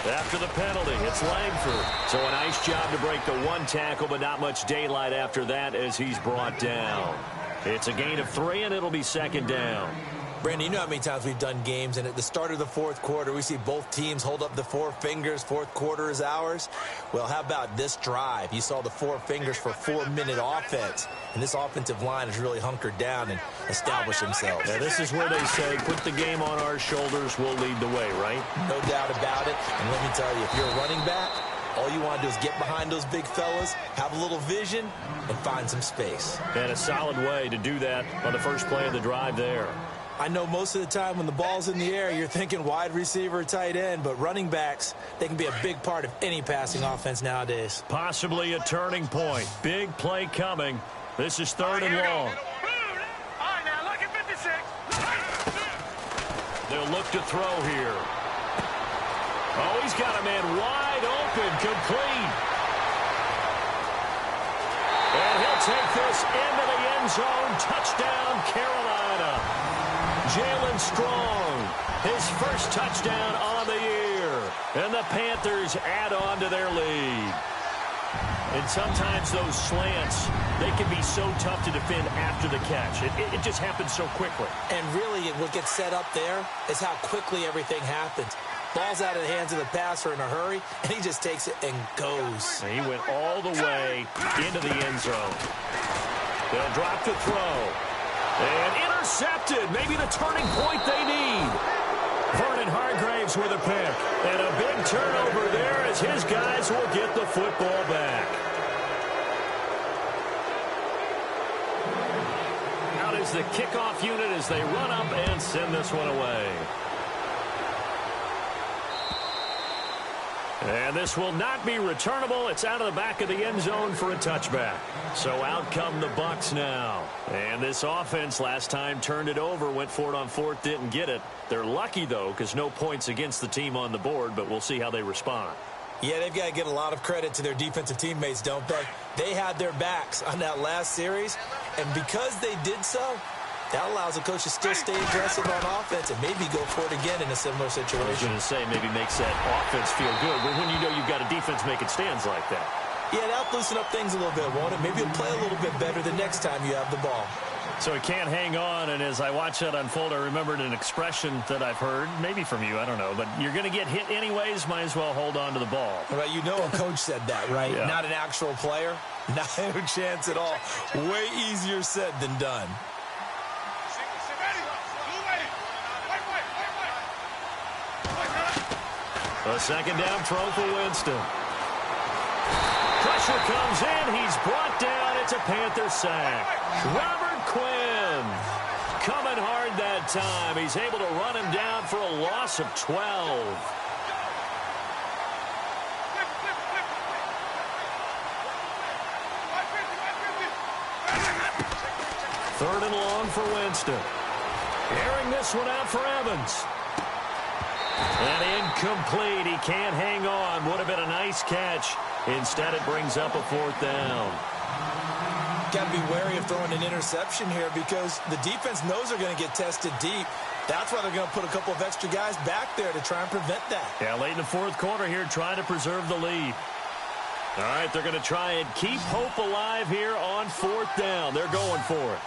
After the penalty, it's Langford. So a nice job to break the one tackle, but not much daylight after that as he's brought down. It's a gain of 3, and it'll be second down. Brandon, you know how many times we've done games, and at the start of the fourth quarter, we see both teams hold up the 4 fingers, fourth quarter is ours. Well, how about this drive? You saw the 4 fingers for 4-minute offense, and this offensive line has really hunkered down and established themselves. Yeah, this is where they say, put the game on our shoulders, we'll lead the way, right? No doubt about it, and let me tell you, if you're a running back, all you want to do is get behind those big fellas, have a little vision, and find some space. And a solid way to do that on the first play of the drive there. I know most of the time when the ball's in the air, you're thinking wide receiver, tight end, but running backs, they can be a big part of any passing offense nowadays. Possibly a turning point. Big play coming. This is third and long. All right, now look at 56. They'll look to throw here. Oh, he's got a man wide open, complete. And he'll take this into the end zone. Touchdown, Carolina. Jalen Strong, his first touchdown on the year. And the Panthers add on to their lead. And sometimes those slants, they can be so tough to defend after the catch. It just happens so quickly. And really, what gets set up there is how quickly everything happens. Ball's out of the hands of the passer in a hurry, and he just takes it and goes. And he went all the way into the end zone. They'll drop to throw. And intercepted. Maybe the turning point they need. Vernon Hargraves with a pick. And a big turnover there as his guys will get the football back. Out is the kickoff unit as they run up and send this one away. And this will not be returnable. It's out of the back of the end zone for a touchback. So out come the Bucs now. And this offense last time turned it over, went for it on fourth, didn't get it. They're lucky, though, because no points against the team on the board, but we'll see how they respond. Yeah, they've got to give a lot of credit to their defensive teammates, don't they? They had their backs on that last series, and because they did so, that allows the coach to still stay aggressive on offense and maybe go for it again in a similar situation. I was going to say maybe makes that offense feel good, but when you know you've got a defense making stands like that. Yeah, that'll loosen up things a little bit, won't it? Maybe you'll play a little bit better the next time you have the ball. So he can't hang on, and as I watch that unfold, I remembered an expression that I've heard, maybe from you, I don't know, but you're going to get hit anyways, might as well hold on to the ball. Well, you know a coach said that, right? Yeah. Not an actual player. Not a chance at all. Way easier said than done. A second down throw for Winston. pressure comes in. He's brought down. It's a Panther sack. Robert Quinn coming hard that time. He's able to run him down for a loss of 12. Third and long for Winston. Airing this one out for Evans. And incomplete. He can't hang on. Would have been a nice catch. Instead, it brings up a fourth down. Got to be wary of throwing an interception here because the defense knows they're going to get tested deep. That's why they're going to put a couple of extra guys back there to try and prevent that. Yeah, late in the fourth quarter here, trying to preserve the lead. All right, they're going to try and keep hope alive here on fourth down. They're going for it.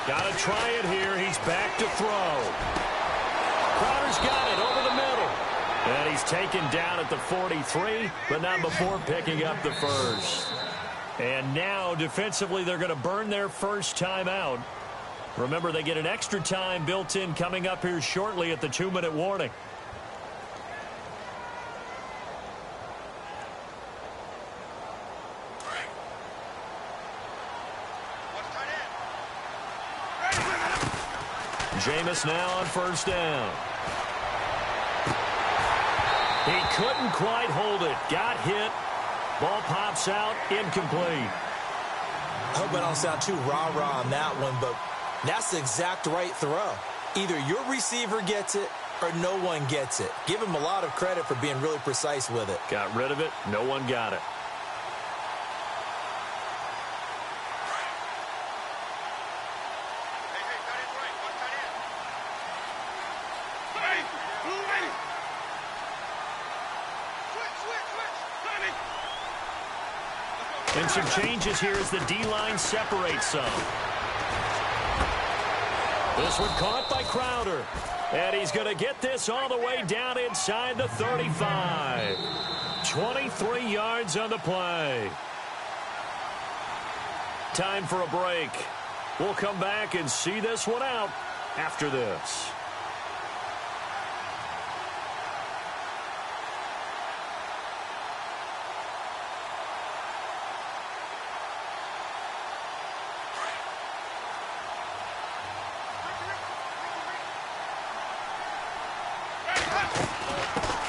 Got to try it here. He's back to throw. Crowder's got it over the middle. And he's taken down at the 43, but not before picking up the first. And now, defensively, they're going to burn their first timeout. Remember, they get an extra time built in coming up here shortly at the 2-minute warning. Jameis now on first down. He couldn't quite hold it. Got hit. Ball pops out. Incomplete. I hope I don't sound too rah-rah on that one, but that's the exact right throw. Either your receiver gets it or no one gets it. Give him a lot of credit for being really precise with it. Got rid of it. No one got it. And some changes here as the D-line separates some. This one caught by Crowder. And he's going to get this all the way down inside the 35. 23 yards on the play. Time for a break. We'll come back and see this one out after this.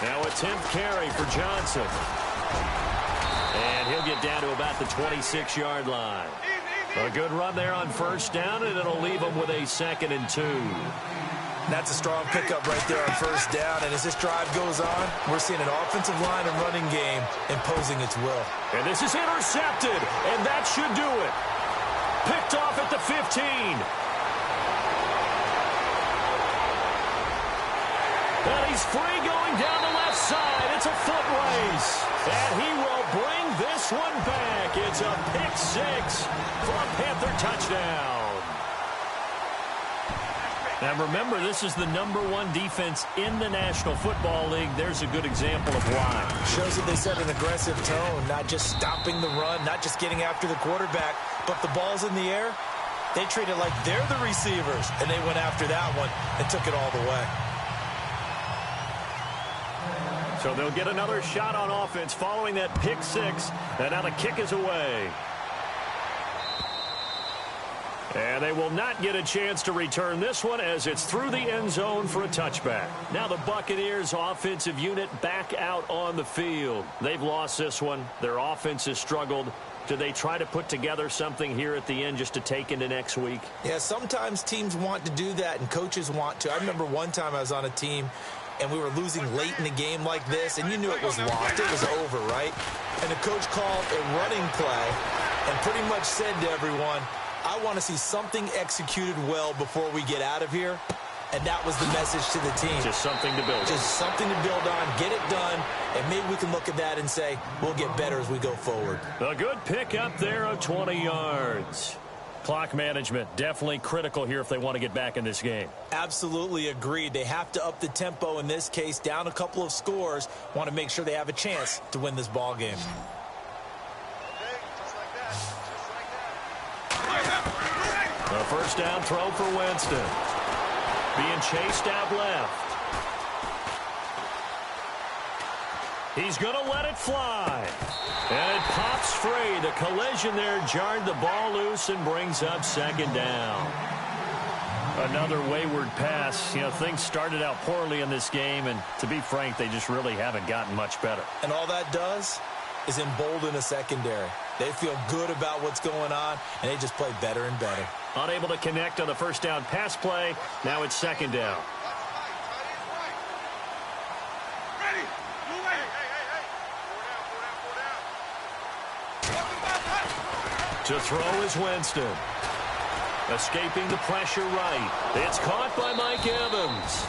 Now a 10th carry for Johnson. And he'll get down to about the 26-yard line. A good run there on first down, and it'll leave him with a 2nd and 2. That's a strong pickup right there on first down. And as this drive goes on, we're seeing an offensive line and running game imposing its will. And this is intercepted, and that should do it. Picked off at the 15. And he's free going down the left side. It's a foot race. And he will bring this one back. It's a pick 6 for a Panther touchdown. Now remember, this is the #1 defense in the National Football League. There's a good example of why. Shows that they set an aggressive tone, not just stopping the run, not just getting after the quarterback, but the ball's in the air. They treat it like they're the receivers, and they went after that one and took it all the way. So they'll get another shot on offense following that pick 6. And now the kick is away. And they will not get a chance to return this one as it's through the end zone for a touchback. Now the Buccaneers offensive unit back out on the field. They've lost this one. Their offense has struggled. Do they try to put together something here at the end just to take into next week? Yeah, sometimes teams want to do that and coaches want to. I remember one time I was on a team and we were losing late in the game like this, and you knew it was lost. It was over, right? And the coach called a running play and pretty much said to everyone, I want to see something executed well before we get out of here. And that was the message to the team. Just something to build on. Just something to build on, get it done, and maybe we can look at that and say, we'll get better as we go forward. A good pick up there of 20 yards. Clock management, definitely critical here if they want to get back in this game. Absolutely agreed. They have to up the tempo in this case, down a couple of scores, want to make sure they have a chance to win this ball game. A first down throw for Winston. Being chased out left. He's going to let it fly. And it pops free. The collision there jarred the ball loose and brings up second down. Another wayward pass. You know, things started out poorly in this game, and to be frank, they just really haven't gotten much better. And all that does is embolden a secondary. They feel good about what's going on, and they just play better and better. Unable to connect on the first down pass play. Now it's second down. To throw is Winston. Escaping the pressure right. It's caught by Mike Evans.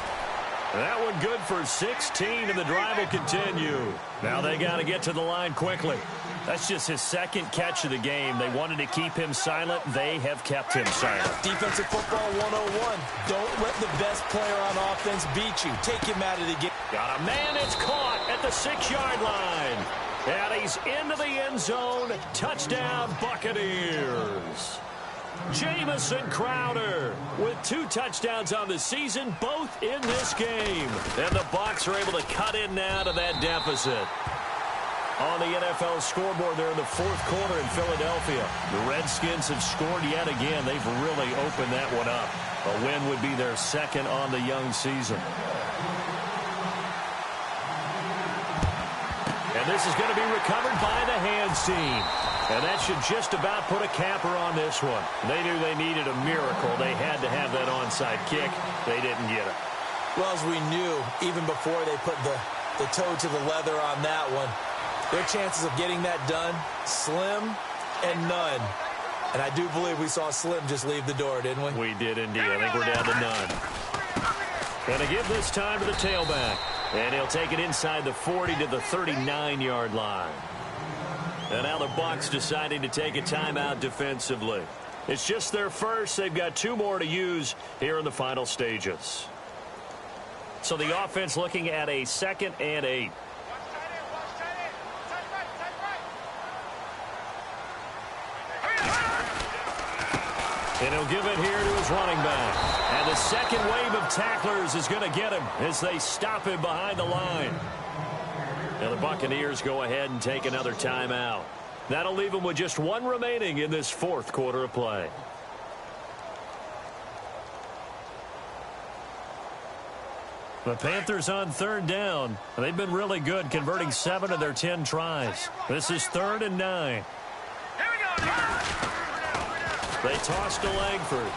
That one good for 16, and the drive will continue. Now they got to get to the line quickly. That's just his second catch of the game. They wanted to keep him silent. They have kept him silent. Defensive football 101. Don't let the best player on offense beat you. Take him out of the game. Got a man. It's caught at the 6-yard line. And he's into the end zone. Touchdown, Buccaneers. Jamison Crowder with 2 touchdowns on the season, both in this game. And the Bucs are able to cut in now to that deficit. On the NFL scoreboard there in the fourth quarter in Philadelphia, the Redskins have scored yet again. They've really opened that one up. A win would be their second on the young season. And this is going to be recovered by the hands team. And that should just about put a capper on this one. They knew they needed a miracle. They had to have that onside kick. They didn't get it. Well, as we knew, even before they put the toe to the leather on that one, their chances of getting that done, slim and none. And I do believe we saw Slim just leave the door, didn't we? We did indeed. I think we're down to none. Going to give this time to the tailback. And he'll take it inside the 40 to the 39-yard line. And now the Bucs deciding to take a timeout defensively. It's just their first. They've got 2 more to use here in the final stages. So the offense looking at a 2nd and 8. And he'll give it here to his running back. And the second wave of tacklers is going to get him as they stop him behind the line. And the Buccaneers go ahead and take another timeout. That'll leave them with just 1 remaining in this fourth quarter of play. The Panthers on 3rd down. They've been really good, converting 7 of their 10 tries. This is 3rd and 9. They toss to Langford.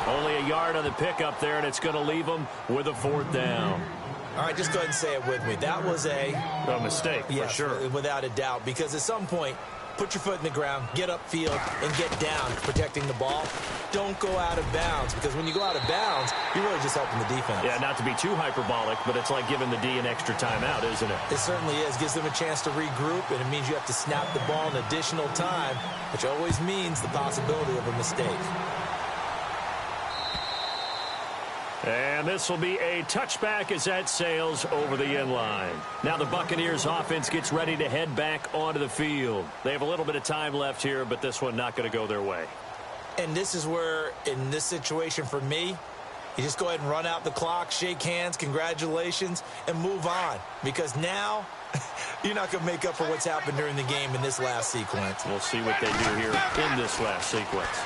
Only a yard on the pickup there, and it's going to leave them with a 4th down. All right, just go ahead and say it with me. That was a mistake, yes, for sure. Without a doubt, because at some point, put your foot in the ground, get upfield, and get down protecting the ball. Don't go out of bounds, because when you go out of bounds, you're really just helping the defense. Yeah, not to be too hyperbolic, but it's like giving the D an extra timeout, isn't it? It certainly is. Gives them a chance to regroup, and it means you have to snap the ball an additional time, which always means the possibility of a mistake. And this will be a touchback as that sails over the end line. Now the Buccaneers offense gets ready to head back onto the field. They have a little bit of time left here, but this one not going to go their way. And this is where, in this situation for me, you just go ahead and run out the clock, shake hands, congratulations, and move on. Because now, you're not going to make up for what's happened during the game in this last sequence. We'll see what they do here in this last sequence.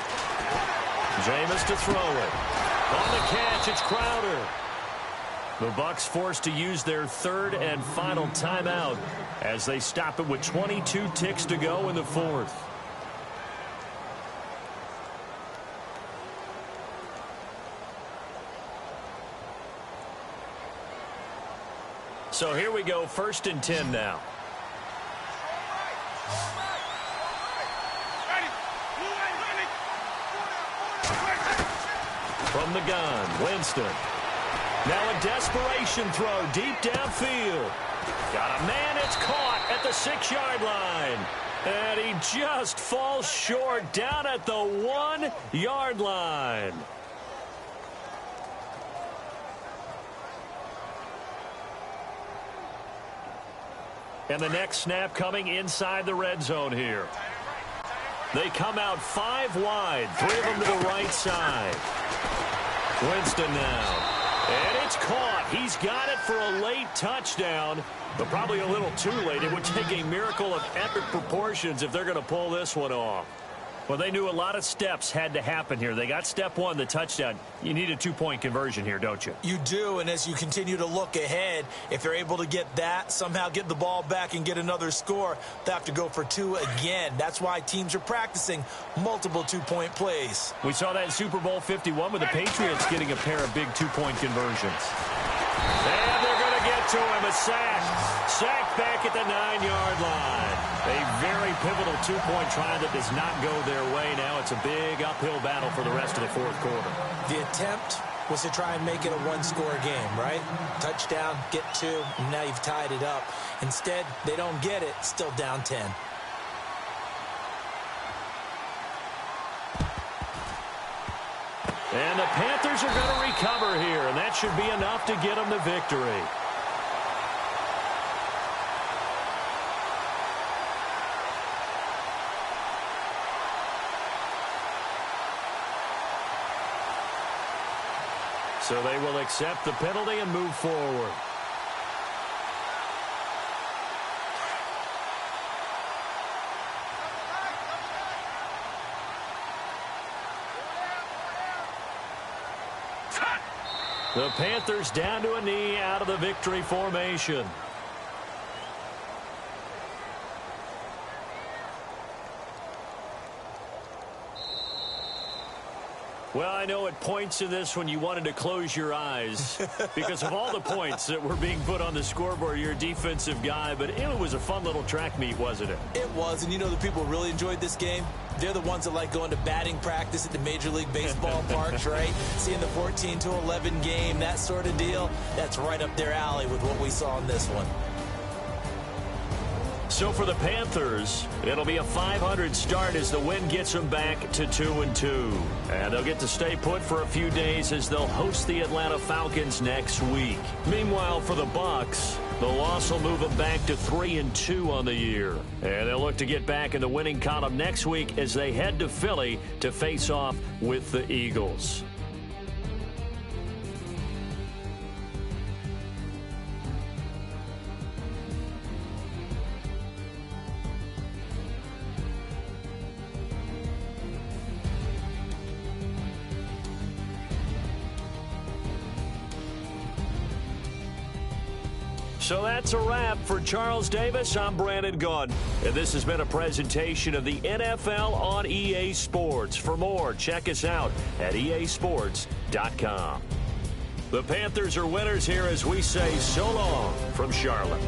Jameis to throw it. On the catch, it's Crowder. The Bucs forced to use their 3rd and final timeout as they stop it with 22 ticks to go in the 4th. So here we go, 1st and 10 now. From the gun, Winston. Now a desperation throw deep downfield. Got a man, it's caught at the 6-yard line. And he just falls short down at the 1-yard line. And the next snap coming inside the red zone here. They come out 5 wide, 3 of them to the right side. Winston now. And it's caught. He's got it for a late touchdown, but probably a little too late. It would take a miracle of epic proportions if they're going to pull this one off. Well, they knew a lot of steps had to happen here. They got step 1, the touchdown. You need a 2-point conversion here, don't you? You do, and as you continue to look ahead, if they're able to get that, somehow get the ball back and get another score, they have to go for 2 again. That's why teams are practicing multiple 2-point plays. We saw that in Super Bowl 51 with the Patriots getting a pair of big 2-point conversions. And they're going to get to him, a sack. Sack back at the 9-yard line. A very pivotal 2-point try that does not go their way. Now it's a big uphill battle for the rest of the fourth quarter. The attempt was to try and make it a 1-score game, right? Touchdown, get 2, and now you've tied it up. Instead, they don't get it, still down 10. And the Panthers are going to recover here, and that should be enough to get them the victory. So they will accept the penalty and move forward. The Panthers down to a knee out of the victory formation. Well, I know at points in this when you wanted to close your eyes because of all the points that were being put on the scoreboard. You're a defensive guy, but it was a fun little track meet, wasn't it? It was, and you know the people who really enjoyed this game? They're the ones that like going to batting practice at the Major League Baseball parks, right? Seeing the 14-11 game, that sort of deal. That's right up their alley with what we saw in this one. So for the Panthers, it'll be a 500 start as the win gets them back to 2-2. And they'll get to stay put for a few days as they'll host the Atlanta Falcons next week. Meanwhile, for the Bucs, the loss will move them back to 3-2 on the year. And they'll look to get back in the winning column next week as they head to Philly to face off with the Eagles. So that's a wrap for Charles Davis. I'm Brandon Gunn, and this has been a presentation of the NFL on EA Sports. For more, check us out at easports.com. The Panthers are winners here as we say so long from Charlotte.